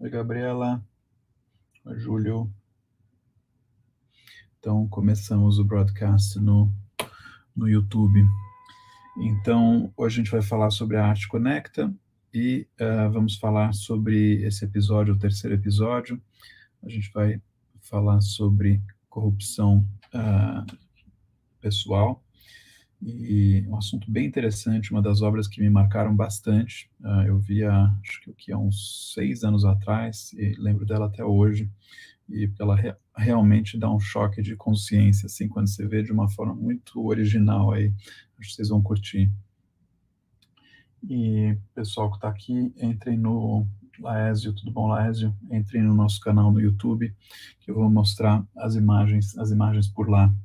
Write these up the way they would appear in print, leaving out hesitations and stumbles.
Oi, Gabriela. Oi, Júlio. Então, começamos o broadcast no YouTube. Então, hoje a gente vai falar sobre a Arte Conecta e vamos falar sobre esse episódio, o terceiro episódio. A gente vai falar sobre corrupção pessoal, e um assunto bem interessante, uma das obras que me marcaram bastante. Eu vi, acho que há uns 6 anos atrás, e lembro dela até hoje, e ela realmente dá um choque de consciência, assim, quando você vê de uma forma muito original aí. Acho que vocês vão curtir. E pessoal que está aqui, entrem no Laésio, tudo bom, Laésio? Entrem no nosso canal no YouTube, que eu vou mostrar as imagens por lá.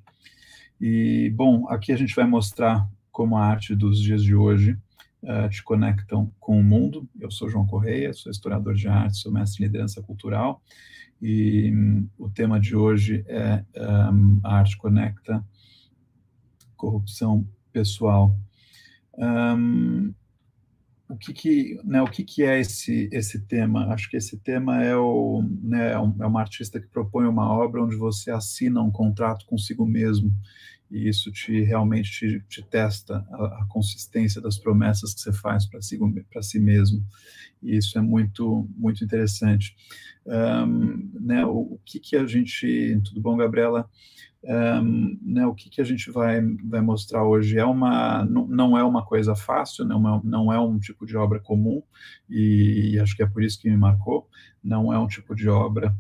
E, bom, aqui a gente vai mostrar como a arte dos dias de hoje te conectam com o mundo. Eu sou João Correia, sou historiador de arte, sou mestre em liderança cultural, e o tema de hoje é a arte conecta, corrupção pessoal. O que é esse tema? Acho que esse tema é uma artista que propõe uma obra onde você assina um contrato consigo mesmo, e isso realmente te testa a consistência das promessas que você faz para si mesmo, e isso é muito, muito interessante. O que a gente... Tudo bom, Gabriela? O que a gente vai mostrar hoje não é uma coisa fácil, não é um tipo de obra comum, e acho que é por isso que me marcou. Não é um tipo de obra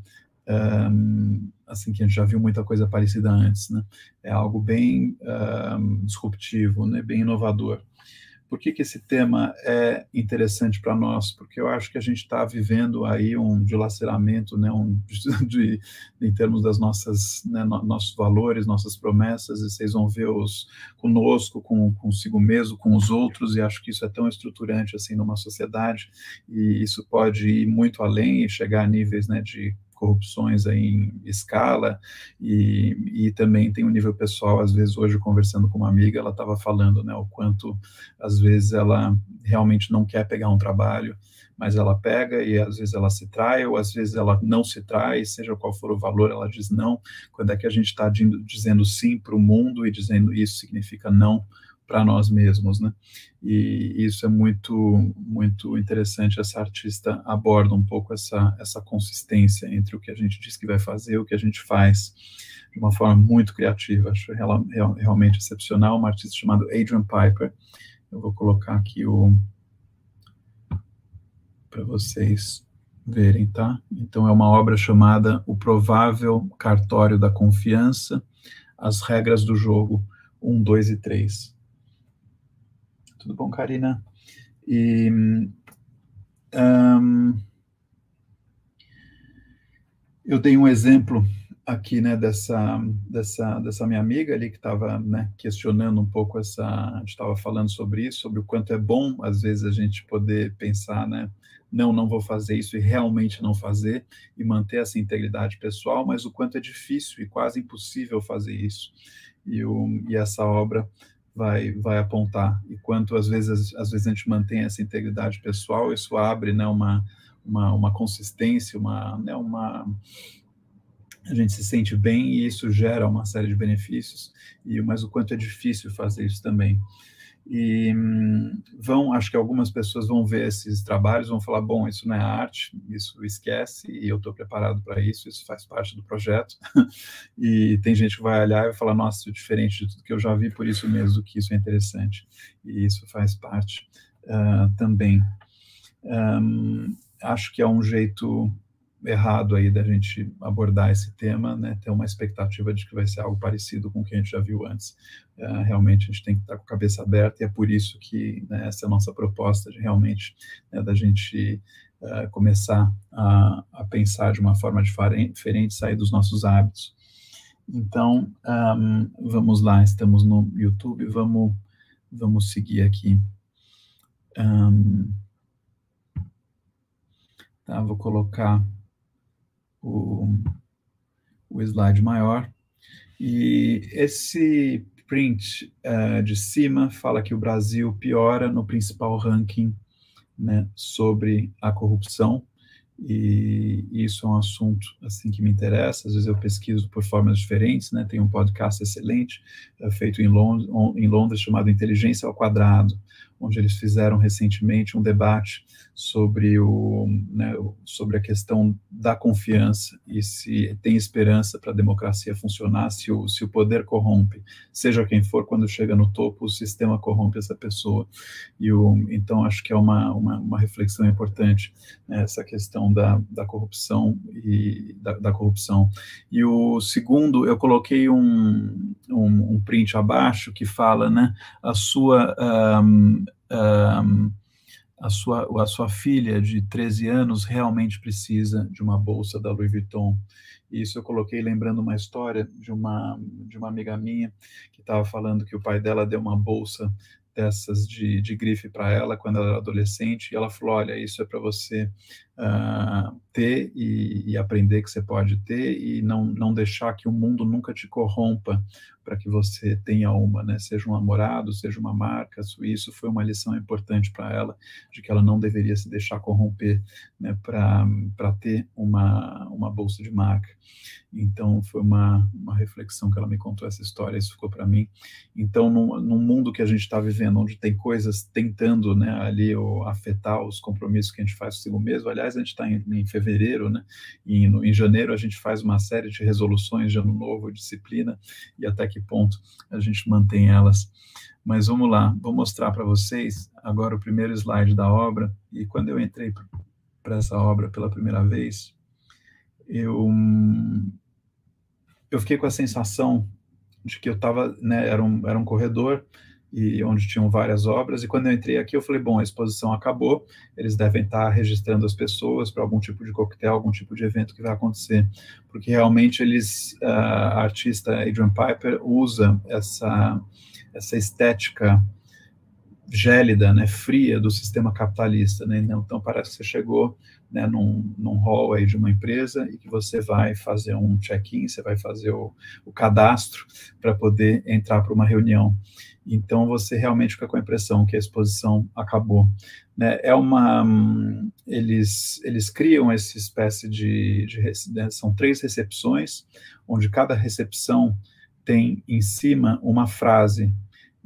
assim, que a gente já viu muita coisa parecida antes, né? É algo bem disruptivo, né? Bem inovador. Por que esse tema é interessante para nós? Porque eu acho que a gente está vivendo aí um dilaceramento, né, em termos das nossas, né, nossos valores, nossas promessas, e vocês vão ver conosco, consigo mesmo, com os outros, e acho que isso é tão estruturante assim numa sociedade, e isso pode ir muito além e chegar a níveis, né, de corrupções aí em escala, e também tem um nível pessoal. Às vezes, hoje, conversando com uma amiga, ela estava falando, né, o quanto, às vezes, ela realmente não quer pegar um trabalho, mas ela pega, e às vezes ela se trai, ou às vezes ela não se trai, seja qual for o valor, ela diz não. Quando é que a gente está dizendo sim para o mundo, e dizendo isso significa não para nós mesmos, né? E isso é muito, muito interessante. Essa artista aborda um pouco essa consistência entre o que a gente diz que vai fazer e o que a gente faz, de uma forma muito criativa. Acho realmente excepcional. Uma artista chamada Adrian Piper. Eu vou colocar aqui para vocês verem, tá? Então, é uma obra chamada O Provável Cartório da Confiança, As Regras do Jogo 1, 2 e 3. Tudo bom, Karina? E eu dei um exemplo aqui, né, dessa minha amiga ali que estava, né, questionando um pouco a gente estava falando sobre isso, sobre o quanto é bom, às vezes, a gente poder pensar, né, não vou fazer isso, e realmente não fazer, e manter essa integridade pessoal, mas o quanto é difícil e quase impossível fazer isso. E essa obra vai apontar, e quanto às vezes a gente mantém essa integridade pessoal, isso abre, né, uma consistência, a gente se sente bem, e isso gera uma série de benefícios, mas o quanto é difícil fazer isso também. E acho que algumas pessoas vão ver esses trabalhos, vão falar, bom, isso não é arte, isso esquece, e eu estou preparado para isso faz parte do projeto. E tem gente que vai olhar e vai falar, nossa, isso é diferente de tudo que eu já vi, por isso mesmo que isso é interessante, e isso faz parte também. Acho que é um jeito errado aí da gente abordar esse tema, né, ter uma expectativa de que vai ser algo parecido com o que a gente já viu antes. Realmente a gente tem que estar com a cabeça aberta, e é por isso que, né, essa é a nossa proposta, de realmente, né, da gente começar a pensar de uma forma diferente, sair dos nossos hábitos. Então, vamos lá, estamos no YouTube, vamos seguir aqui. Tá, vou colocar o slide maior, e esse print de cima fala que o Brasil piora no principal ranking, né, sobre a corrupção, e isso é um assunto assim que me interessa. Às vezes eu pesquiso por formas diferentes, né? Tem um podcast excelente feito em Londres chamado Inteligência ao Quadrado, onde eles fizeram recentemente um debate sobre sobre a questão da confiança e se tem esperança para a democracia funcionar, se o poder corrompe, seja quem for, quando chega no topo, o sistema corrompe essa pessoa. Então, acho que é uma reflexão importante, né, essa questão da corrupção e da corrupção. E o segundo, eu coloquei um print abaixo que fala, né, a sua filha de 13 anos realmente precisa de uma bolsa da Louis Vuitton. E isso eu coloquei lembrando uma história de uma amiga minha que estava falando que o pai dela deu uma bolsa dessas de grife para ela quando ela era adolescente, e ela falou, olha, isso é para você ter e aprender que você pode ter, e não deixar que o mundo nunca te corrompa para que você tenha uma, né? Seja um namorado, seja uma marca. Isso foi uma lição importante para ela, de que ela não deveria se deixar corromper, né, para ter uma bolsa de marca. Então, foi uma reflexão que ela me contou essa história, isso ficou para mim. Então, num mundo que a gente está vivendo, onde tem coisas tentando, né, ali afetar os compromissos que a gente faz consigo mesmo. Aliás, a gente está em fevereiro, né, e em janeiro a gente faz uma série de resoluções de ano novo, disciplina, e até que ponto a gente mantém elas. Mas vamos lá, vou mostrar para vocês agora o primeiro slide da obra. E quando eu entrei para essa obra pela primeira vez, eu fiquei com a sensação de que eu estava, né, era um corredor e onde tinham várias obras, e quando eu entrei aqui eu falei, bom, a exposição acabou, eles devem estar registrando as pessoas para algum tipo de coquetel, algum tipo de evento que vai acontecer, porque realmente a artista Adrian Piper usa essa estética gélida, né, fria do sistema capitalista, né? Então parece que você chegou, né, num hall aí de uma empresa e que você vai fazer um check-in, você vai fazer o cadastro para poder entrar para uma reunião. Então você realmente fica com a impressão que a exposição acabou, né? Eles criam essa espécie né, são 3 recepções, onde cada recepção tem em cima uma frase.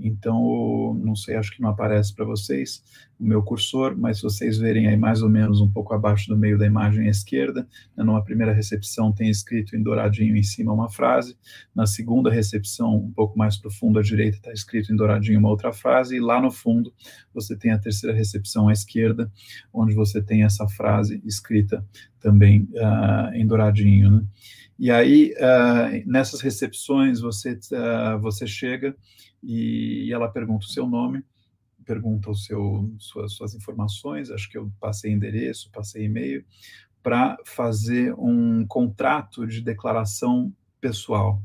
Então, não sei, acho que não aparece para vocês o meu cursor, mas se vocês verem aí mais ou menos um pouco abaixo do meio da imagem à esquerda, né, numa primeira recepção tem escrito em douradinho em cima uma frase, na segunda recepção, um pouco mais profundo à direita, está escrito em douradinho uma outra frase, e lá no fundo você tem a terceira recepção à esquerda, onde você tem essa frase escrita também em douradinho, né? E aí, nessas recepções, você chega e ela pergunta o seu nome, pergunta suas informações, acho que eu passei endereço, passei e-mail, para fazer um contrato de declaração pessoal.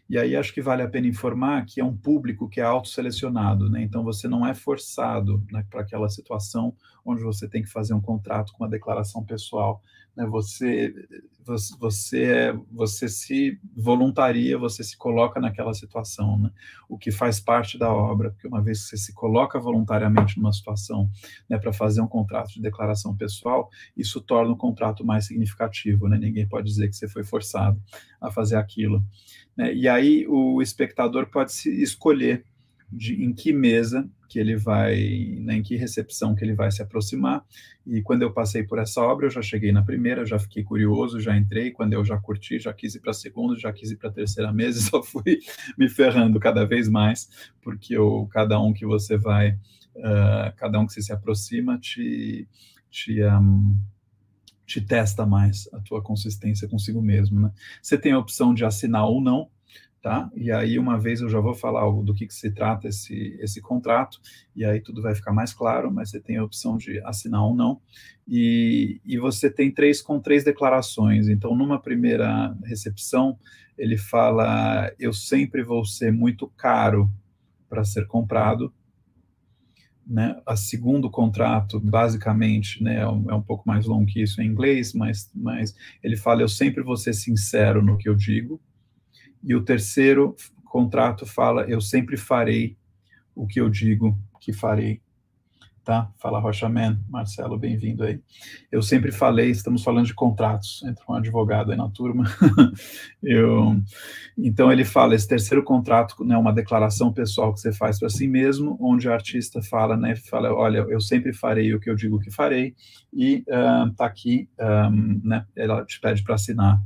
E aí acho que vale a pena informar que é um público que é autoselecionado, né? Então você não é forçado, né, para aquela situação onde você tem que fazer um contrato com uma declaração pessoal, né? Você se voluntaria, você se coloca naquela situação, né? O que faz parte da obra, porque uma vez que você se coloca voluntariamente numa situação, né, para fazer um contrato de declaração pessoal, isso torna o contrato mais significativo, né? Ninguém pode dizer que você foi forçado a fazer aquilo, né? E aí o espectador pode se escolher em que mesa que ele vai, né, em que recepção que ele vai se aproximar. E quando eu passei por essa obra, eu já cheguei na primeira, já fiquei curioso, já entrei, quando eu já curti, já quis ir para a segunda, já quis ir para a terceira mesa, e só fui me ferrando cada vez mais, porque cada um que você vai, cada um que você se aproxima te testa mais a tua consistência consigo mesmo, né? Você tem a opção de assinar ou não, tá? E aí, uma vez eu já vou falar do que se trata esse contrato, e aí tudo vai ficar mais claro, mas você tem a opção de assinar ou não, e você tem três declarações. Então, numa primeira recepção, ele fala, eu sempre vou ser muito caro para ser comprado, né? A segundo contrato, basicamente, né, é um pouco mais longo que isso em inglês, mas ele fala, eu sempre vou ser sincero no que eu digo. E o terceiro contrato fala, eu sempre farei o que eu digo que farei. Tá? Fala Rochaman, Marcelo, bem-vindo aí. Eu sempre falei, estamos falando de contratos, entra um advogado aí na turma. Então ele fala, esse terceiro contrato, né, uma declaração pessoal que você faz para si mesmo, onde o artista fala, né, olha, eu sempre farei o que eu digo que farei, e tá aqui, né, ela te pede para assinar.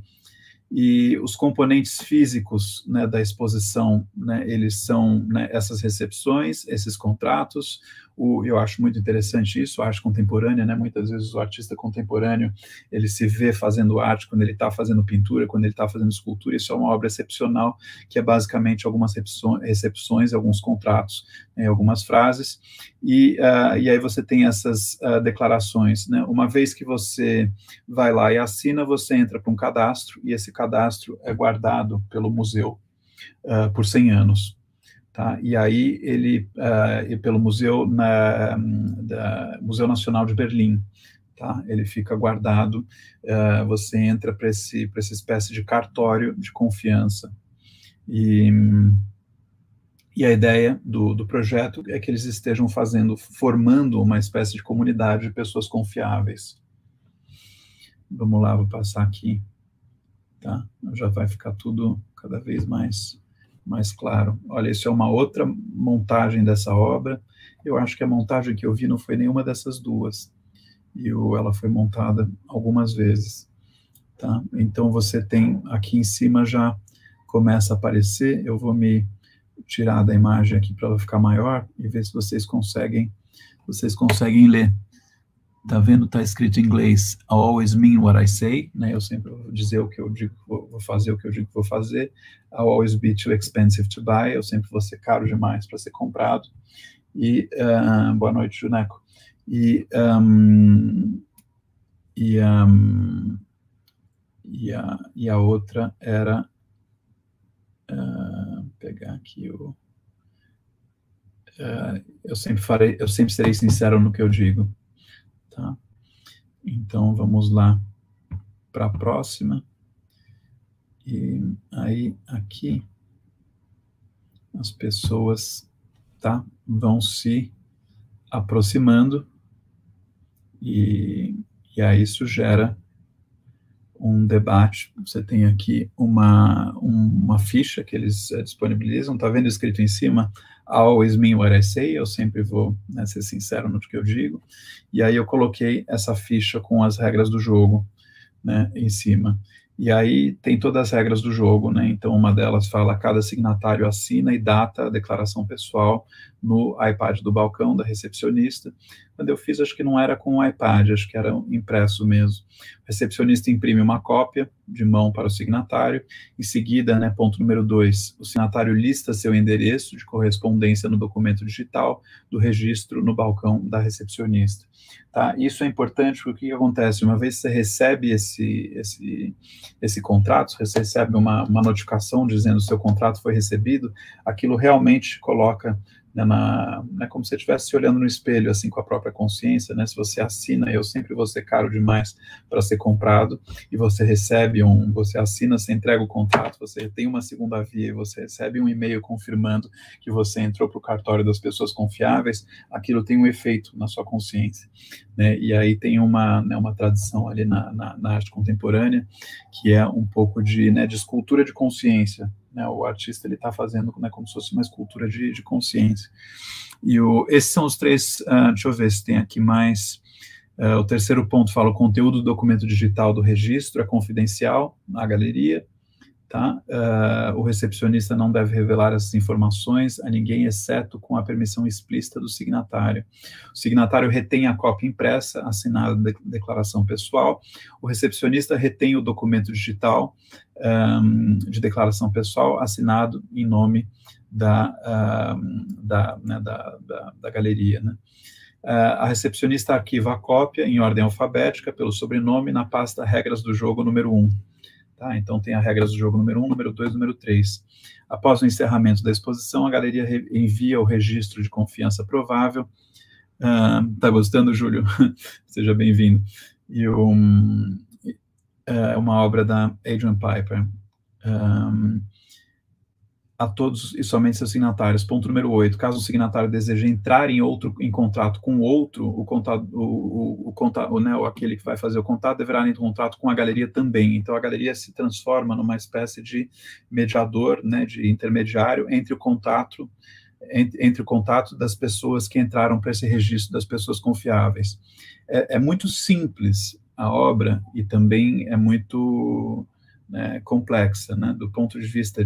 E os componentes físicos, né, da exposição, né, eles são, né, essas recepções, esses contratos. Eu acho muito interessante isso, a arte contemporânea, né, muitas vezes o artista contemporâneo, ele se vê fazendo arte quando ele está fazendo pintura, quando ele está fazendo escultura. Isso é uma obra excepcional, que é basicamente algumas recepções, alguns contratos, né, algumas frases, e aí você tem essas declarações, né. Uma vez que você vai lá e assina, você entra para um cadastro, e esse cadastro é guardado pelo museu por 100 anos. Tá? E aí pelo Museu Nacional de Berlim, tá? Ele fica guardado, você entra para essa espécie de cartório de confiança. E a ideia do projeto é que eles estejam formando uma espécie de comunidade de pessoas confiáveis. Vamos lá, vou passar aqui, tá? Já vai ficar tudo cada vez mais claro. Olha, isso é uma outra montagem dessa obra. Eu acho que a montagem que eu vi não foi nenhuma dessas duas. Ela foi montada algumas vezes, tá? Então você tem aqui em cima já começa a aparecer. Eu vou me tirar da imagem aqui para ela ficar maior e ver se vocês conseguem ler. Tá vendo? Tá escrito em inglês, I always mean what I say, né? Eu sempre vou dizer o que eu digo, vou fazer o que eu digo que vou fazer. I'll always be too expensive to buy, eu sempre vou ser caro demais para ser comprado. E, boa noite, Juneco. E a outra era, pegar aqui eu sempre serei sincero no que eu digo. Tá? Então, vamos lá para a próxima. E aí, aqui, as pessoas, tá, vão se aproximando e aí isso gera um debate. Você tem aqui uma ficha que eles disponibilizam, tá vendo escrito em cima? I always mean what I say, eu sempre vou, né, ser sincero no que eu digo. E aí eu coloquei essa ficha com as regras do jogo, né, em cima. E aí tem todas as regras do jogo, né? Então uma delas fala: cada signatário assina e data a declaração pessoal no iPad do balcão da recepcionista. Quando eu fiz, acho que não era com o iPad, acho que era impresso mesmo. O recepcionista imprime uma cópia de mão para o signatário. Em seguida, né, ponto número 2, o signatário lista seu endereço de correspondência no documento digital do registro no balcão da recepcionista. Tá? Isso é importante porque o que acontece? Uma vez que você recebe esse contrato, você recebe uma notificação dizendo que o seu contrato foi recebido, aquilo realmente coloca, né, como se você estivesse se olhando no espelho, assim, com a própria consciência, né? Se você assina, eu sempre vou ser caro demais para ser comprado, e você recebe você assina, você entrega o contrato, você tem uma segunda via, você recebe um e-mail confirmando que você entrou para o cartório das pessoas confiáveis, aquilo tem um efeito na sua consciência, né? E aí tem uma tradição ali na arte contemporânea, que é um pouco de escultura de consciência, né? O artista ele está fazendo, né, como se fosse uma escultura de consciência. E esses são os três, deixa eu ver se tem aqui mais. O terceiro ponto fala: o conteúdo do documento digital do registro é confidencial na galeria. Tá? O recepcionista não deve revelar essas informações a ninguém, exceto com a permissão explícita do signatário. O signatário retém a cópia impressa, assinada de declaração pessoal. O recepcionista retém o documento digital de declaração pessoal, assinado em nome da galeria, né? A recepcionista arquiva a cópia em ordem alfabética, pelo sobrenome, na pasta Regras do Jogo número 1. Tá? Então, tem as regras do jogo número 1, número 2, número 3. Após o encerramento da exposição, a galeria envia o registro de confiança provável. Tá gostando, Júlio? Seja bem-vindo. E uma obra da Adrian Piper. a todos e somente seus signatários. Ponto número 8. Caso o signatário deseje entrar em contrato com outro, aquele que vai fazer o contato deverá entrar em contrato com a galeria também. Então, a galeria se transforma numa espécie de mediador, né, de intermediário entre o contato das pessoas que entraram para esse registro das pessoas confiáveis. É muito simples a obra e também é muito, né, complexa, né, do ponto de vista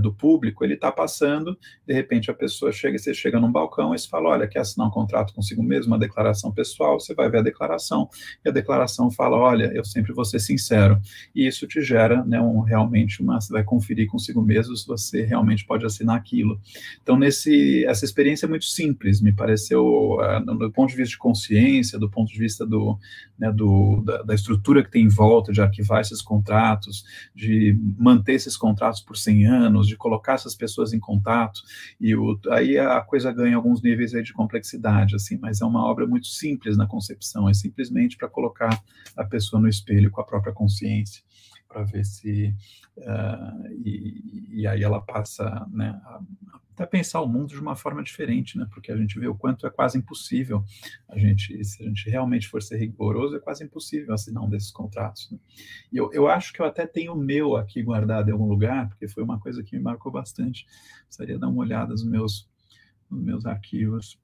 do público. Ele está passando, de repente a pessoa chega, você chega num balcão e você fala, olha, quer assinar um contrato consigo mesmo, uma declaração pessoal, você vai ver a declaração, e a declaração fala, olha, eu sempre vou ser sincero, e isso te gera, né, você vai conferir consigo mesmo se você realmente pode assinar aquilo. Então, essa experiência é muito simples, me pareceu, do ponto de vista de consciência, do ponto de vista da estrutura que tem em volta de arquivar esses contratos, de manter esses contratos por 100 anos, de colocar essas pessoas em contato, e aí a coisa ganha alguns níveis aí de complexidade, assim, mas é uma obra muito simples na concepção, é simplesmente para colocar a pessoa no espelho com a própria consciência, para ver se... e aí ela passa, né, até pensar o mundo de uma forma diferente, né, porque a gente vê o quanto é quase impossível, se a gente realmente for ser rigoroso, é quase impossível assinar um desses contratos, né? E eu acho que eu até tenho o meu aqui guardado em algum lugar, porque foi uma coisa que me marcou bastante, precisaria dar uma olhada nos meus arquivos.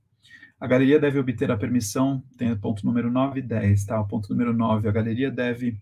A galeria deve obter a permissão, tem o ponto número 9 e 10, tá? O ponto número 9, a galeria deve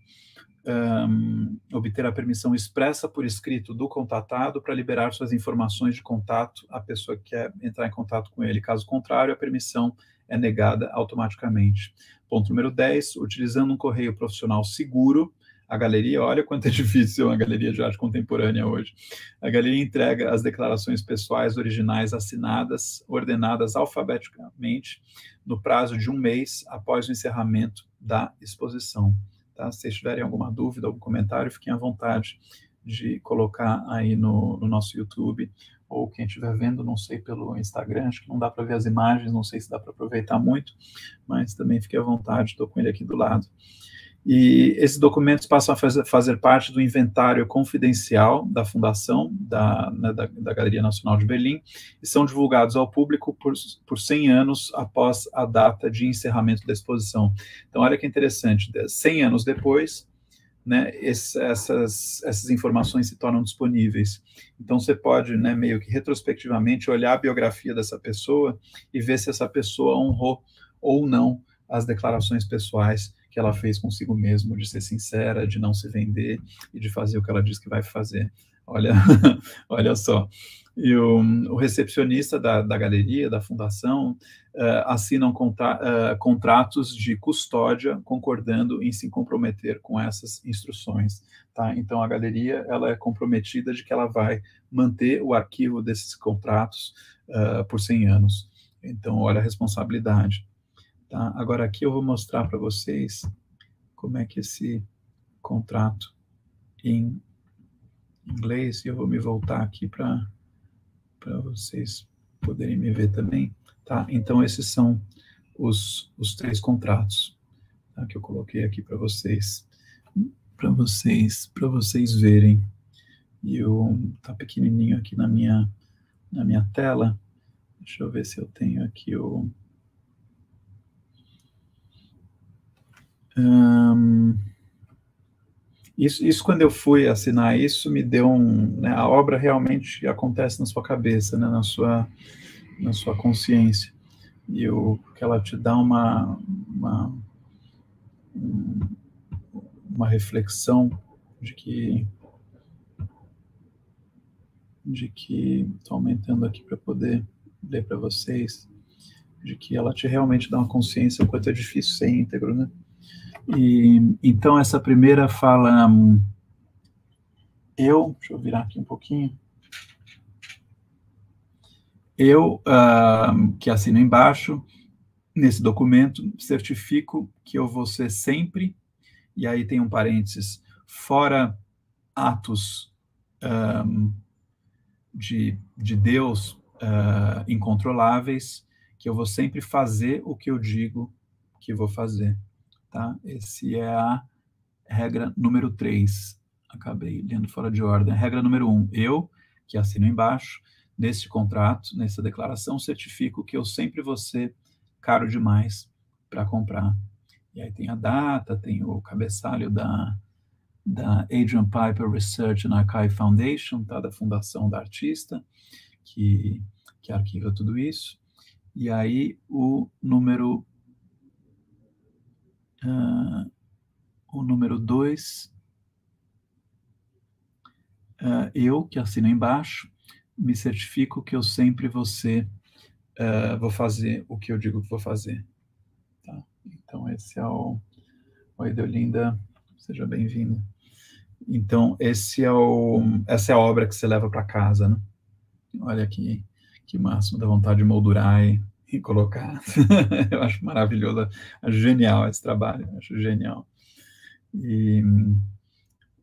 obter a permissão expressa por escrito do contatado para liberar suas informações de contato à pessoa que quer entrar em contato com ele. Caso contrário, a permissão é negada automaticamente. Ponto número 10, utilizando um correio profissional seguro, a galeria, olha quanto é difícil uma galeria de arte contemporânea hoje, a galeria entrega as declarações pessoais originais assinadas, ordenadas alfabeticamente, no prazo de 1 mês após o encerramento da exposição. Tá? Se vocês tiverem alguma dúvida, algum comentário, fiquem à vontade de colocar aí no nosso YouTube, ou quem estiver vendo, não sei, pelo Instagram, acho que não dá para ver as imagens, não sei se dá para aproveitar muito, mas também fique à vontade, estou com ele aqui do lado. E esses documentos passam a fazer parte do inventário confidencial da Fundação, da Galeria Nacional de Berlim, e são divulgados ao público por 100 anos após a data de encerramento da exposição. Então, olha que interessante, 100 anos depois, né, essas informações se tornam disponíveis. Então, você pode, né, meio que retrospectivamente, olhar a biografia dessa pessoa e ver se essa pessoa honrou ou não as declarações pessoais que ela fez consigo mesmo, de ser sincera, de não se vender e de fazer o que ela diz que vai fazer. Olha, olha só. E o recepcionista da galeria, da fundação, assinam contratos de custódia, concordando em se comprometer com essas instruções. Tá? Então, a galeria ela é comprometida de que ela vai manter o arquivo desses contratos por 100 anos. Então, olha a responsabilidade. Tá? Agora, aqui eu vou mostrar para vocês como é que esse contrato em inglês, e eu vou me voltar aqui para vocês poderem me ver também. Tá? Então, esses são os 3 contratos, tá? Que eu coloquei aqui para vocês verem. E tá pequenininho aqui na minha tela. Deixa eu ver se eu tenho aqui o... Isso quando eu fui assinar isso, me deu né, a obra realmente acontece na sua cabeça, né, na sua consciência, que ela te dá uma reflexão de que estou aumentando aqui para poder ler para vocês, de que ela realmente dá uma consciência o quanto é difícil ser íntegro, né? E então essa primeira fala, deixa eu virar aqui um pouquinho, que assino embaixo, nesse documento, certifico que eu vou ser sempre, e aí tem um parênteses, fora atos de Deus incontroláveis, que eu vou sempre fazer o que eu digo que vou fazer. Tá? Esse é a regra número 3. Acabei lendo fora de ordem. Regra número 1. Eu, que assino embaixo, neste contrato, nessa declaração, certifico que eu sempre vou ser caro demais para comprar. E aí tem a data, tem o cabeçalho da Adrian Piper Research and Archive Foundation, tá, da fundação da artista, que arquiva tudo isso. E aí o número 2, eu, que assino embaixo, me certifico que eu sempre vou fazer o que eu digo que vou fazer. Tá? Então, esse é o... Oi, Deolinda, seja bem-vinda. Então, essa é a obra que você leva para casa, né? Olha que máximo, dá vontade de moldurar e colocar. Eu acho maravilhoso, acho genial esse trabalho, acho genial. E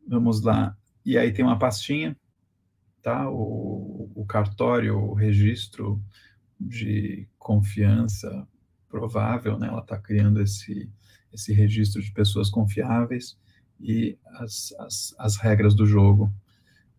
vamos lá. E aí tem uma pastinha, tá? O cartório, o registro de confiança provável, né? Ela está criando esse registro de pessoas confiáveis e as regras do jogo.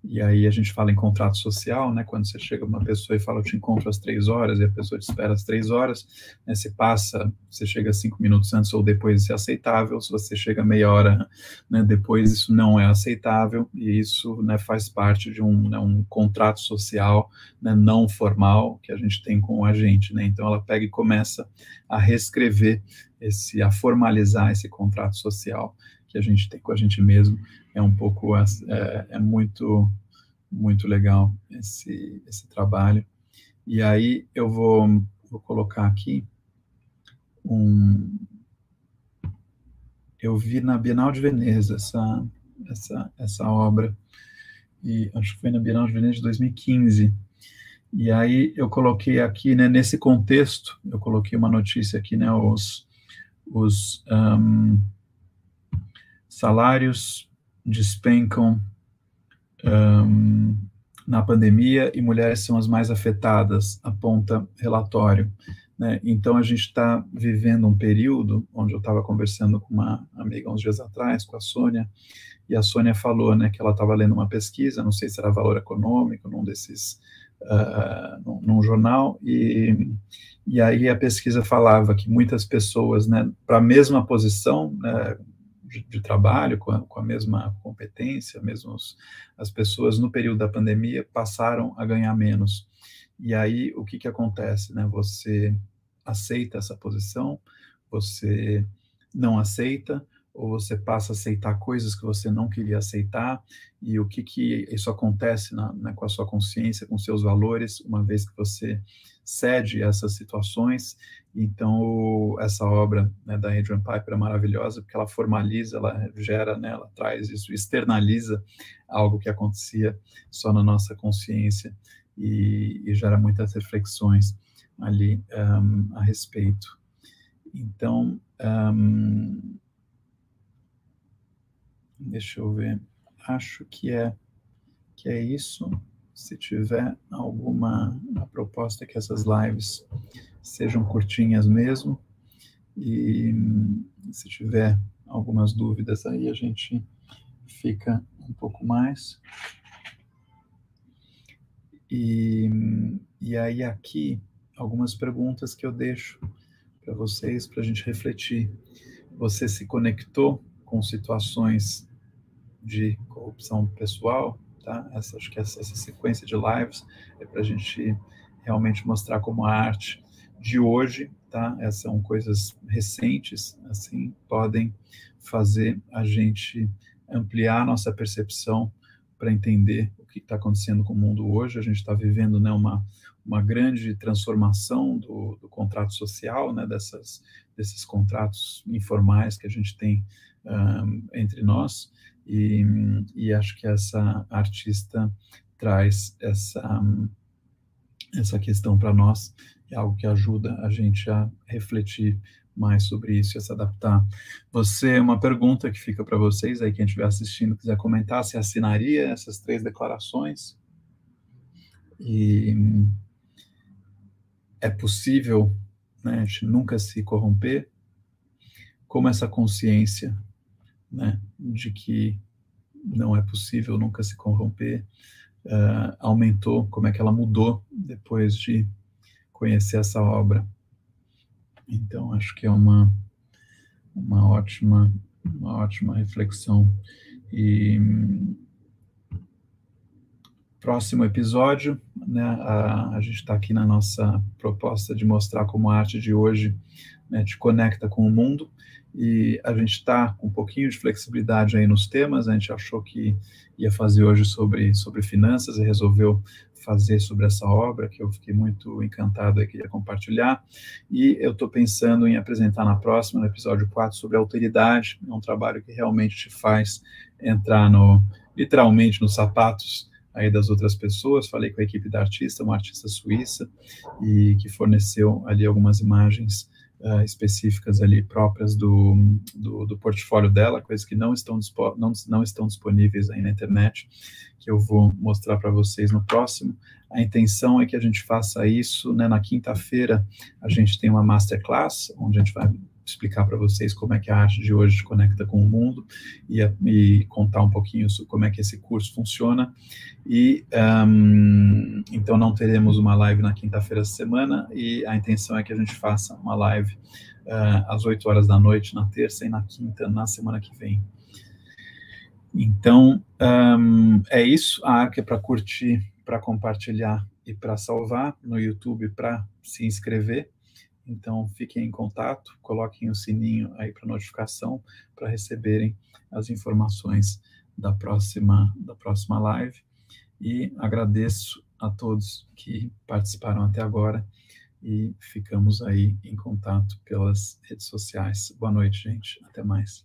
E aí a gente fala em contrato social, né? Quando você chega uma pessoa e fala, eu te encontro às 3 horas, e a pessoa te espera às 3 horas, né? Você chega 5 minutos antes ou depois, isso é aceitável. Se você chega meia hora, né, depois, isso não é aceitável, e isso, né, faz parte de um contrato social, né, não formal que a gente tem com a gente, né? Então ela pega e começa a reescrever a formalizar esse contrato social que a gente tem com a gente mesmo. É um pouco, muito, muito legal esse trabalho. E aí eu vou colocar aqui eu vi na Bienal de Veneza essa obra, e acho que foi na Bienal de Veneza de 2015. E aí eu coloquei aqui, né, nesse contexto, eu coloquei uma notícia aqui, né, os salários despencam na pandemia e mulheres são as mais afetadas, aponta relatório. Né? Então, a gente está vivendo um período onde eu estava conversando com uma amiga uns dias atrás, com a Sônia, e a Sônia falou, né, que ela estava lendo uma pesquisa, não sei se era Valor Econômico, num jornal, e aí a pesquisa falava que muitas pessoas, né, para a mesma posição, né, de trabalho, com a mesma competência, as pessoas no período da pandemia passaram a ganhar menos. E aí, o que acontece, né? Você aceita essa posição, você não aceita, ou você passa a aceitar coisas que você não queria aceitar, e o que isso acontece com a sua consciência, com seus valores, uma vez que você cede essas situações. Então, essa obra, né, da Adrian Piper é maravilhosa, porque ela formaliza, ela gera, né, ela traz isso, externaliza algo que acontecia só na nossa consciência, e gera muitas reflexões ali a respeito. Então, deixa eu ver, acho que é isso. Se tiver alguma proposta, que essas lives sejam curtinhas mesmo, e se tiver algumas dúvidas aí, a gente fica um pouco mais. E aí aqui, algumas perguntas que eu deixo para vocês, para a gente refletir. Você se conectou com situações de corrupção pessoal, tá? Acho que essa sequência de lives é para a gente realmente mostrar como a arte de hoje, tá? Essas são coisas recentes, assim, podem fazer a gente ampliar a nossa percepção para entender o que está acontecendo com o mundo hoje. A gente está vivendo, né, uma grande transformação do contrato social, né, desses contratos informais que a gente tem entre nós, e acho que essa artista traz essa questão para nós, é algo que ajuda a gente a refletir mais sobre isso e a se adaptar. Uma pergunta que fica para vocês, aí quem estiver assistindo quiser comentar, se assinaria essas 3 declarações? E é possível, né, a gente nunca se corromper? Como essa consciência, né, de que não é possível nunca se corromper aumentou, como é que ela mudou depois de conhecer essa obra. Então, acho que é uma ótima reflexão. E próximo episódio, né, a gente está aqui na nossa proposta de mostrar como a arte de hoje, né, te conecta com o mundo, e a gente está com um pouquinho de flexibilidade aí nos temas. A gente achou que ia fazer hoje sobre finanças e resolveu fazer sobre essa obra, que eu fiquei muito encantado e queria compartilhar. E eu estou pensando em apresentar na próxima, no episódio 4, sobre alteridade. É um trabalho que realmente te faz entrar literalmente nos sapatos aí das outras pessoas. Falei com a equipe da artista, uma artista suíça, e que forneceu ali algumas imagens específicas ali próprias do portfólio dela, coisas que não estão disponíveis aí na internet, que eu vou mostrar para vocês no próximo. A intenção é que a gente faça isso, né, na quinta-feira. A gente tem uma masterclass, onde a gente vai explicar para vocês como é que a arte de hoje se conecta com o mundo, e contar um pouquinho sobre como é que esse curso funciona. E então não teremos uma live na quinta-feira essa semana, e a intenção é que a gente faça uma live às 8 horas da noite na terça e na quinta na semana que vem. Então, é isso. A Arca é para curtir, para compartilhar e para salvar, no YouTube para se inscrever. Então, fiquem em contato, coloquem o sininho aí para notificação, para receberem as informações da próxima live. E agradeço a todos que participaram até agora, e ficamos aí em contato pelas redes sociais. Boa noite, gente. Até mais.